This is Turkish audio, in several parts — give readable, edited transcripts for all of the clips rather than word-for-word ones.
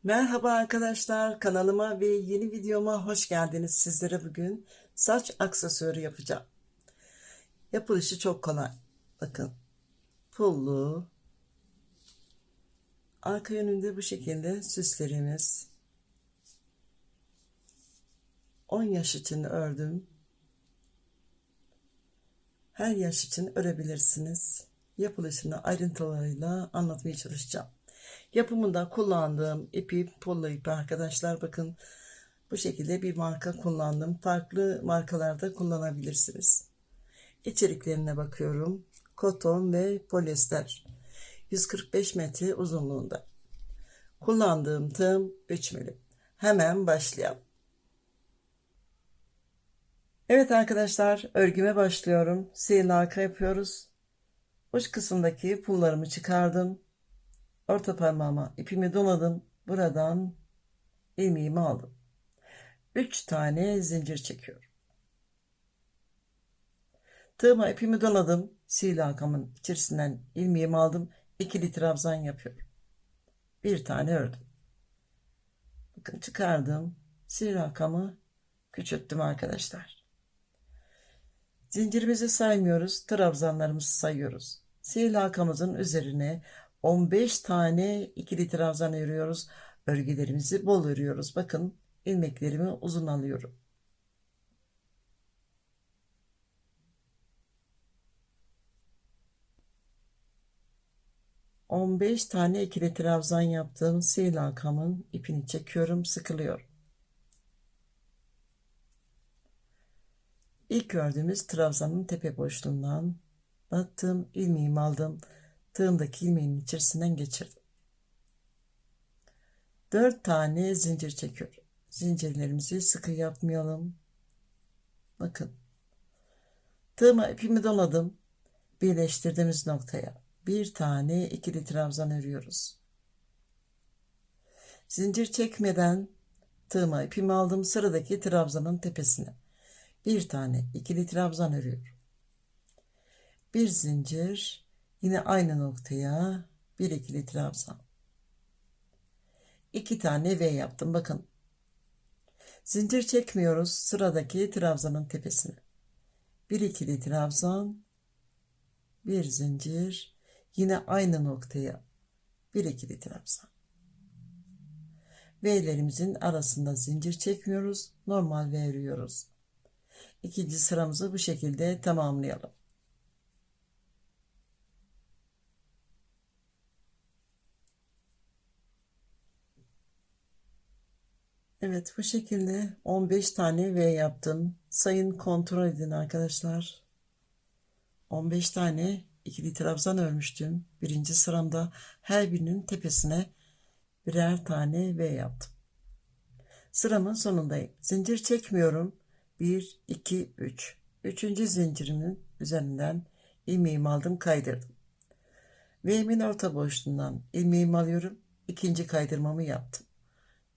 Merhaba arkadaşlar, kanalıma ve yeni videoma hoş geldiniz. Sizlere bugün saç aksesuarı yapacağım. Yapılışı çok kolay. Bakın, pullu, arka yönünde bu şekilde süslerimiz. 10 yaş için ördüm. Her yaş için örebilirsiniz. Yapılışını ayrıntılarıyla anlatmaya çalışacağım. Yapımında kullandığım ipi pullu ipi arkadaşlar, bakın bu şekilde bir marka kullandım. Farklı markalarda kullanabilirsiniz. İçeriklerine bakıyorum. Koton ve polyester. 145 metre uzunluğunda. Kullandığım tığım 3 milim. Hemen başlayalım. Evet arkadaşlar, örgüme başlıyorum. Sihirli halka yapıyoruz. Uç kısımdaki pullarımı çıkardım. Orta parmağıma ipimi doladım. Buradan ilmeğimi aldım. 3 tane zincir çekiyorum. Tığıma ipimi doladım. Sihirli halkamın içerisinden ilmeğimi aldım. İkili trabzan yapıyorum. Bir tane ördüm. Bakın çıkardım. Sihir rakamı küçülttüm arkadaşlar. Zincirimizi saymıyoruz. Trabzanlarımızı sayıyoruz. Sihir halkamızın üzerine 15 tane ikili trabzan örüyoruz. Örgülerimizi bol örüyoruz. Bakın ilmeklerimi uzun alıyorum. ...15 tane ikili trabzan yaptığım sihir halkamın ipini çekiyorum, sıkılıyorum. İlk ördüğümüz trabzanın tepe boşluğundan battım, ilmeğimi aldım, tığımdaki ilmeğin içerisinden geçirdim. 4 tane zincir çekiyorum. Zincirlerimizi sıkı yapmayalım. Bakın, tığıma ipimi doladım, birleştirdiğimiz noktaya bir tane ikili trabzan örüyoruz. Zincir çekmeden tığıma ipimi aldım, sıradaki trabzanın tepesine bir tane ikili trabzan örüyorum. Bir zincir, yine aynı noktaya bir ikili trabzan. 2 tane V yaptım. Bakın, zincir çekmiyoruz, sıradaki trabzanın tepesine bir ikili trabzan, bir zincir, yine aynı noktaya bir ikili trabzan. V'lerimizin arasında zincir çekmiyoruz, normal V örüyoruz. İkinci sıramızı bu şekilde tamamlayalım. Evet, bu şekilde 15 tane V yaptım. Sayın, kontrol edin arkadaşlar. 15 tane ikili trabzan örmüştüm. Birinci sıramda her birinin tepesine birer tane V yaptım. Sıramın sonundayım. Zincir çekmiyorum. 1, 2, 3. Üçüncü zincirimin üzerinden ilmeğimi aldım, kaydırdım. V'min orta boşluğundan ilmeğimi alıyorum. İkinci kaydırmamı yaptım.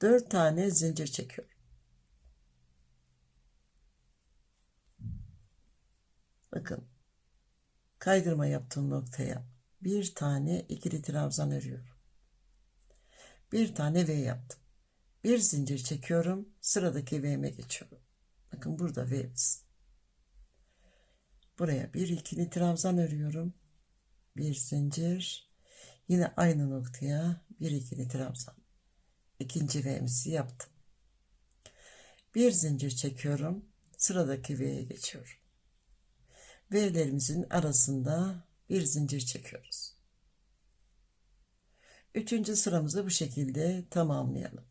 4 tane zincir çekiyorum. Bakın, kaydırma yaptığım noktaya bir tane ikili trabzan örüyorum. Bir tane V yaptım. Bir zincir çekiyorum. Sıradaki V'me geçiyorum. Bakın, burada V'miz. Buraya bir ikili trabzan örüyorum. Bir zincir. Yine aynı noktaya bir ikili trabzan. İkinci V'mizi yaptım. Bir zincir çekiyorum. Sıradaki V'ye geçiyorum. V'lerimizin arasında bir zincir çekiyoruz. Üçüncü sıramızı bu şekilde tamamlayalım.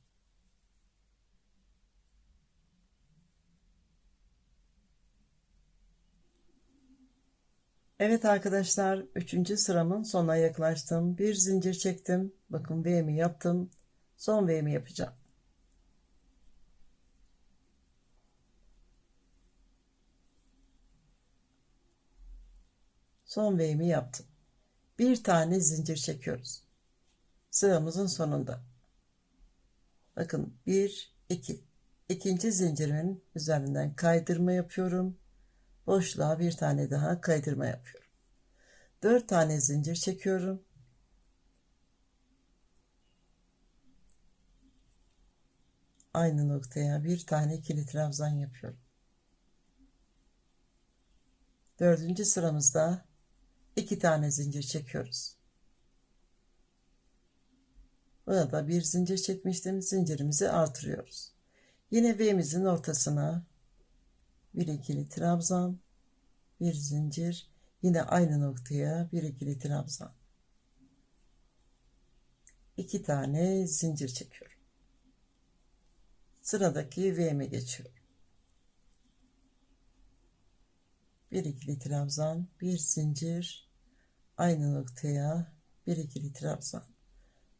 Evet arkadaşlar, üçüncü sıramın sonuna yaklaştım. Bir zincir çektim. Bakın, V'mi yaptım. Son V'mi yapacağım. Son V'mi yaptım. Bir tane zincir çekiyoruz. Sıramızın sonunda. Bakın, 1, 2. İkinci zincirimin üzerinden kaydırma yapıyorum. Boşluğa bir tane daha kaydırma yapıyorum. 4 tane zincir çekiyorum. Aynı noktaya bir tane ikili trabzan yapıyorum. Dördüncü sıramızda 2 tane zincir çekiyoruz. Burada bir zincir çekmiştim. Zincirimizi artırıyoruz. Yine V'mizin ortasına bir ikili trabzan, bir zincir, yine aynı noktaya bir ikili trabzan. 2 tane zincir çekiyorum. Sıradaki V'me geçiyorum. Bir ikili trabzan, bir zincir, aynı noktaya bir ikili trabzan.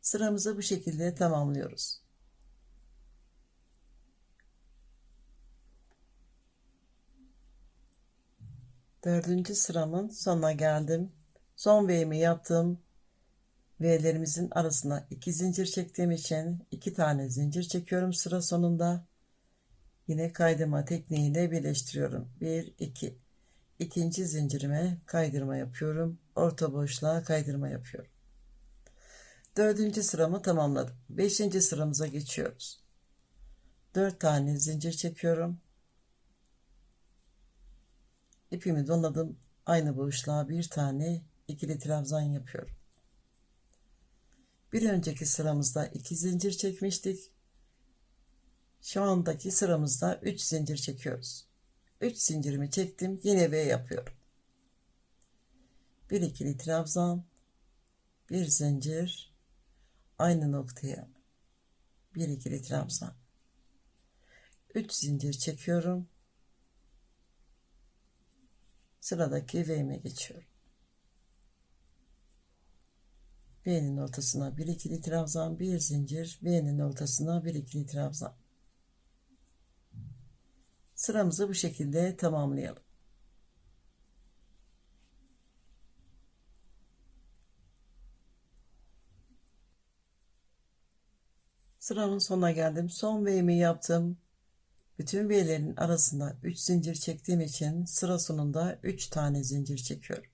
Sıramızı bu şekilde tamamlıyoruz. Dördüncü sıramın sonuna geldim. Son V'mi yaptım. V'lerimizin arasına 2 zincir çektiğim için 2 tane zincir çekiyorum sıra sonunda. Yine kaydırma tekniğiyle birleştiriyorum. 1 2. İkinci zincirime kaydırma yapıyorum. Orta boşluğa kaydırma yapıyorum. Dördüncü sıramı tamamladım. Beşinci sıramıza geçiyoruz. 4 tane zincir çekiyorum. İpimi doladım. Aynı boşluğa bir tane ikili trabzan yapıyorum. Bir önceki sıramızda 2 zincir çekmiştik. Şu andaki sıramızda 3 zincir çekiyoruz. 3 zincirimi çektim. Yine V yapıyorum. Bir ikili trabzan, bir zincir, aynı noktaya bir ikili trabzan. 3 zincir çekiyorum. Sıradaki V'me geçiyorum. V'nin ortasına bir ikili trabzan, bir zincir, V'nin ortasına bir ikili trabzan. Sıramızı bu şekilde tamamlayalım. Sıramın sonuna geldim. Son V'mi yaptım. Bütün V'lerin arasında 3 zincir çektiğim için sıra sonunda 3 tane zincir çekiyorum.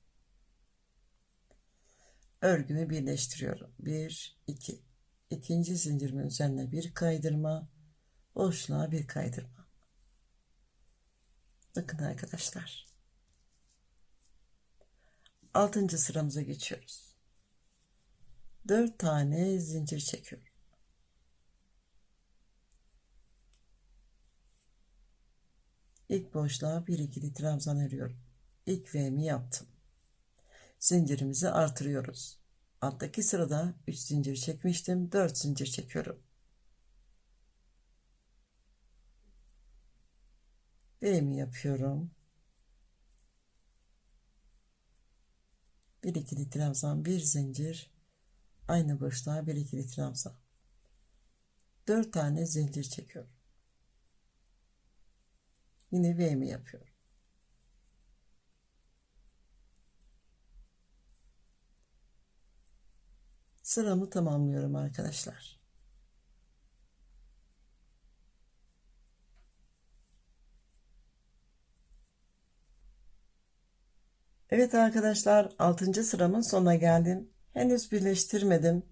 Örgümü birleştiriyorum. 1 2. İkinci zincirimin üzerine bir kaydırma, boşluğa bir kaydırma. Bakın arkadaşlar. 6. sıramıza geçiyoruz. 4 tane zincir çekiyorum. İlk boşluğa bir ikili trabzan örüyorum. İlk V'mi yaptım. Zincirimizi artırıyoruz. Alttaki sırada 3 zincir çekmiştim. 4 zincir çekiyorum. V'mi yapıyorum. Bir ikili trabzan, bir zincir, aynı boşluğa bir ikili trabzan. 4 tane zincir çekiyorum. Yine V'mi yapıyorum. Sıramı tamamlıyorum arkadaşlar. Evet arkadaşlar, 6. sıramın sonuna geldim. Henüz birleştirmedim.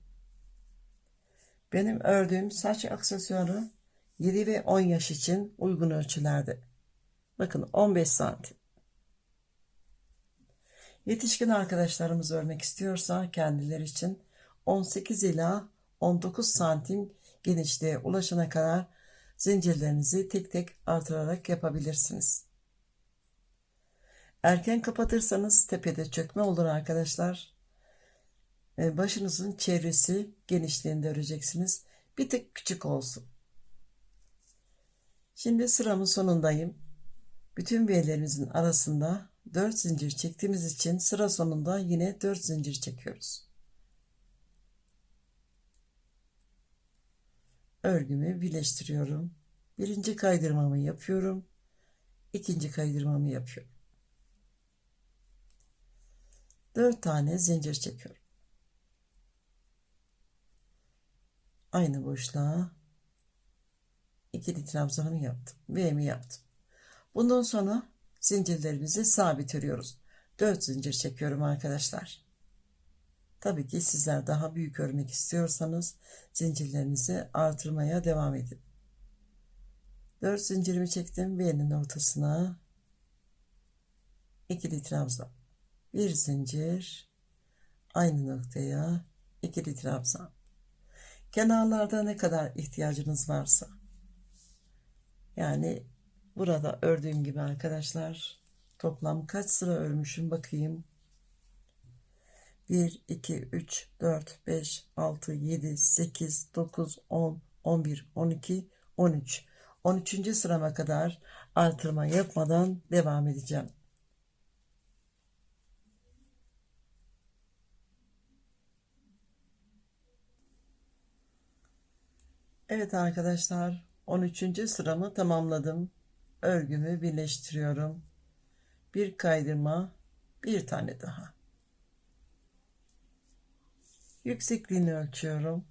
Benim ördüğüm saç aksesuarı 7 ve 10 yaş için uygun ölçülerde. Bakın 15 santim. Yetişkin arkadaşlarımız örmek istiyorsa kendileri için 18 ila 19 santim genişliğe ulaşana kadar zincirlerinizi tek tek artırarak yapabilirsiniz. Erken kapatırsanız tepede çökme olur arkadaşlar. Başınızın çevresi genişliğinde öreceksiniz. Bir tık küçük olsun. Şimdi sıramın sonundayım. Bütün V'lerimizin arasında 4 zincir çektiğimiz için sıra sonunda yine 4 zincir çekiyoruz. Örgümü birleştiriyorum. Birinci kaydırmamı yapıyorum. İkinci kaydırmamı yapıyorum. 4 tane zincir çekiyorum. Aynı boşluğa ikili trabzanımı yaptım. V'mi yaptım. Bundan sonra zincirlerimizi sabit örüyoruz. 4 zincir çekiyorum arkadaşlar. Tabii ki sizler daha büyük örmek istiyorsanız zincirlerinizi artırmaya devam edin. 4 zincirimi çektim. V'nin ortasına ikili trabzan. Bir zincir, aynı noktaya ikili trabzan. Kenarlarda ne kadar ihtiyacınız varsa, yani burada ördüğüm gibi arkadaşlar, toplam kaç sıra örmüşüm bakayım. 1 2 3 4 5 6 7 8 9 10 11 12 13 13. sırama kadar artırma yapmadan devam edeceğim. Evet arkadaşlar, 13. sıramı tamamladım. Örgümü birleştiriyorum. Bir kaydırma, bir tane daha. Yüksekliğini ölçüyorum.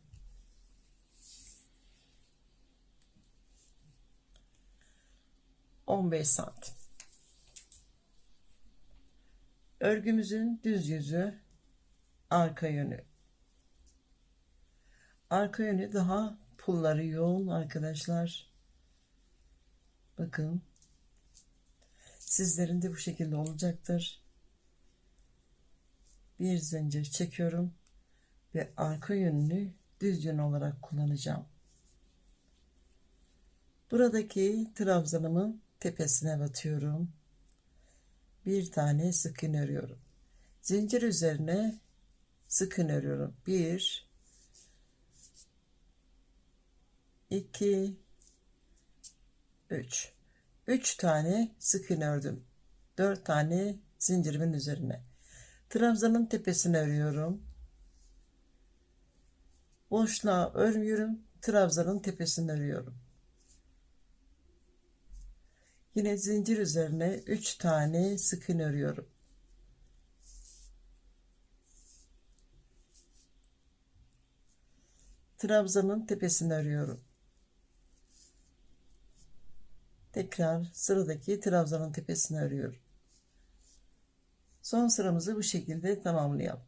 15 santim. Örgümüzün düz yüzü, arka yönü. Arka yönü daha pulları yoğun arkadaşlar. Bakın. Sizlerin de bu şekilde olacaktır. Bir zincir çekiyorum ve arka yönünü düz yön olarak kullanacağım. Buradaki trabzanımın tepesine batıyorum. Bir tane sık iğne örüyorum. Zincir üzerine sık iğne örüyorum. 1 2 3 3 tane sık iğne ördüm. 4 tane zincirimin üzerine. Trabzanın tepesine örüyorum. Boşluğa örüyorum. Trabzanın tepesine örüyorum. Yine zincir üzerine 3 tane sık iğne örüyorum. Trabzanın tepesine örüyorum. Tekrar sıradaki trabzanın tepesine örüyorum. Son sıramızı bu şekilde tamamlayalım.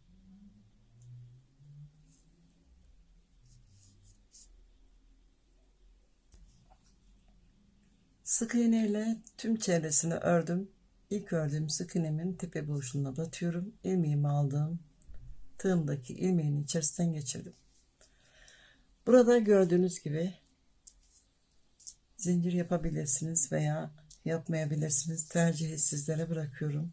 Sık iğne ile tüm çevresini ördüm. İlk ördüğüm sık iğnemin tepe boşluğuna batıyorum. İlmeğimi aldım. Tığımdaki ilmeğin içerisinden geçirdim. Burada gördüğünüz gibi zincir yapabilirsiniz veya yapmayabilirsiniz. Tercihi sizlere bırakıyorum.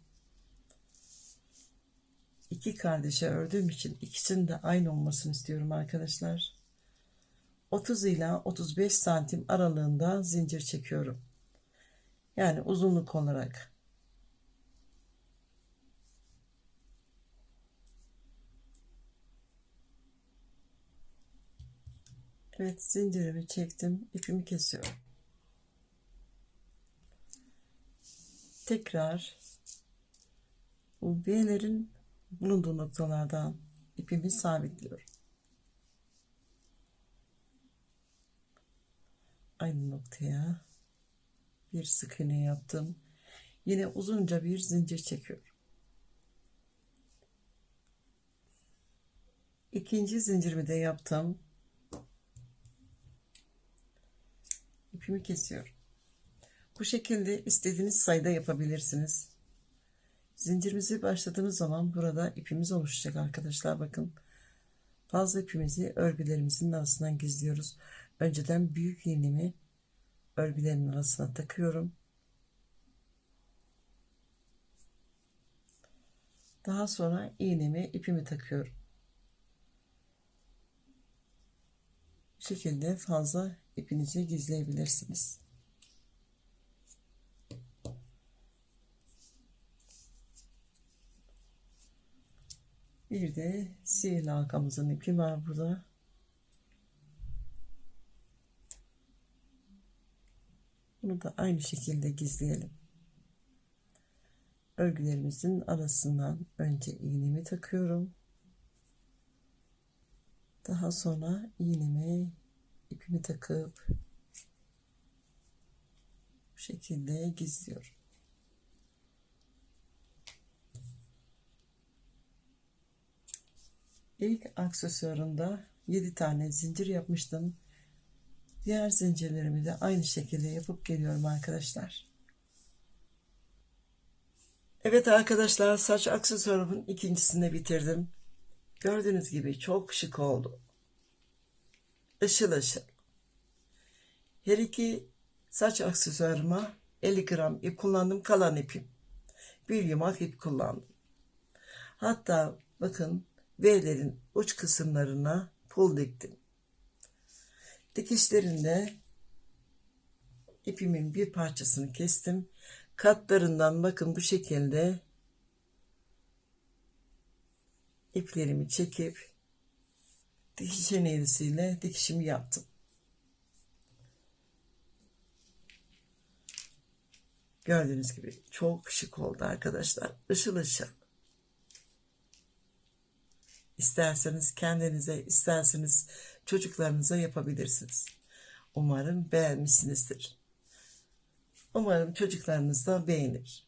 İki kardeşe ördüğüm için ikisinin de aynı olmasını istiyorum arkadaşlar. 30 ila 35 santim aralığında zincir çekiyorum. Yani uzunluk olarak. Evet, zincirimi çektim, ipimi kesiyorum. Tekrar bu V'lerin bulunduğu noktalardan ipimi sabitliyorum. Aynı noktaya bir sık iğne yaptım. Yine uzunca bir zincir çekiyorum. İkinci zincirimi de yaptım. İpimi kesiyorum. Bu şekilde istediğiniz sayıda yapabilirsiniz. Zincirimizi başladığımız zaman burada ipimiz oluşacak arkadaşlar. Bakın, fazla ipimizi örgülerimizin arasından gizliyoruz. Önceden büyük iğnemi örgülerimin arasına takıyorum. Daha sonra iğnemi ipimi takıyorum. Bu şekilde fazla ipinizi gizleyebilirsiniz. Bir de sihirli halkamızın ipi var burada. Bunu da aynı şekilde gizleyelim. Örgülerimizin arasından önce iğnemi takıyorum. Daha sonra iğnemi ipimi takıp bu şekilde gizliyorum. İlk aksesuarında 7 tane zincir yapmıştım. Diğer zincirlerimi de aynı şekilde yapıp geliyorum arkadaşlar. Evet arkadaşlar, saç aksesuarımın ikincisini bitirdim. Gördüğünüz gibi çok şık oldu. Işıl ışıl. Her iki saç aksesuarıma 50 gram ip kullandım. Kalan ipim. Bir yumak ip kullandım. Hatta bakın V'lerin uç kısımlarına pul diktim. Dikişlerinde ipimin bir parçasını kestim. Katlarından bakın bu şekilde iplerimi çekip dikiş iğnesiyle dikişimi yaptım. Gördüğünüz gibi çok şık oldu arkadaşlar. Işıl ışıl. İsterseniz kendinize, isterseniz çocuklarınıza yapabilirsiniz. Umarım beğenmişsinizdir. Umarım çocuklarınız da beğenir.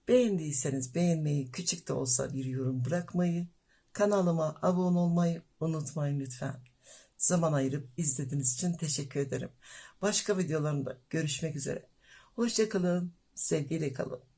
Beğendiyseniz beğenmeyi, küçük de olsa bir yorum bırakmayı, kanalıma abone olmayı unutmayın lütfen. Zaman ayırıp izlediğiniz için teşekkür ederim. Başka videolarımda görüşmek üzere. Hoşça kalın, sevgiyle kalın.